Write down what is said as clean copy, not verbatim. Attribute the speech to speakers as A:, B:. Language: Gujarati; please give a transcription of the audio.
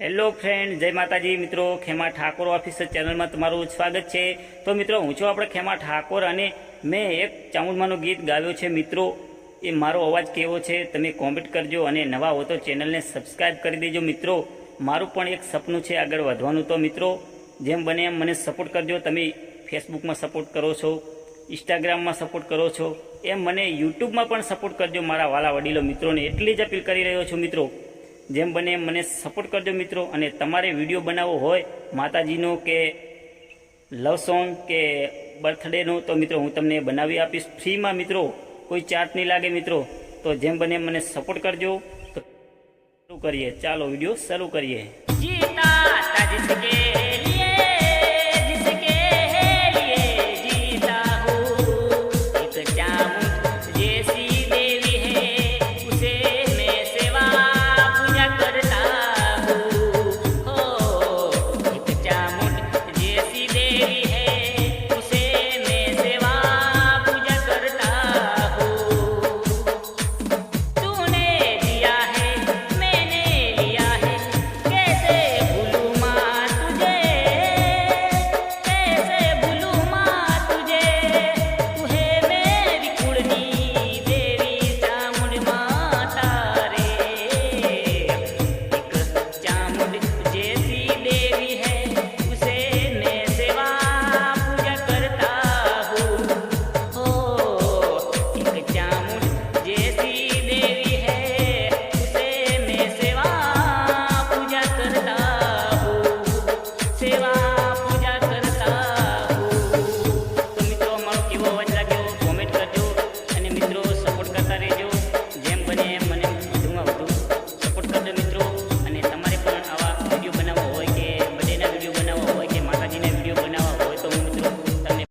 A: હેલો ફ્રેન્ડ, જય માતાજી મિત્રો. ખેમા ઠાકોર ઓફિસર ચેનલમાં તમારું સ્વાગત છે. તો મિત્રો, હું છું આપણે ખેમા ઠાકોર અને મેં એક ચામુંડમાનું ગીત ગાવ્યું છે. મિત્રો, એ મારો અવાજ કેવો છે તમે કોમેન્ટ કરજો અને નવા હો તો ચેનલને સબસ્ક્રાઈબ કરી દેજો. મિત્રો, મારું પણ એક સપનું છે આગળ વધવાનું. તો મિત્રો, જેમ બને એમ મને સપોર્ટ કરજો. તમે ફેસબુકમાં સપોર્ટ કરો છો, ઇન્સ્ટાગ્રામમાં સપોર્ટ કરો છો, એમ મને યુટ્યુબમાં પણ સપોર્ટ કરજો. મારા વાલા વડીલો મિત્રોને એટલી જ અપીલ કરી રહ્યો છું. મિત્રો, જેમ બને એમ મને સપોર્ટ કરજો મિત્રો. અને તમારે વિડીયો બનાવવો હોય માતાજીનો કે લવ સોંગ કે બર્થડેનો, તો મિત્રો હું તમને બનાવી આપીશ ફ્રીમાં. મિત્રો, કોઈ ચાર્જ નહીં લાગે. મિત્રો, તો જેમ બને એમ મને સપોર્ટ કરજો. તો શરૂ કરીએ, ચાલો વિડીયો શરૂ કરીએ.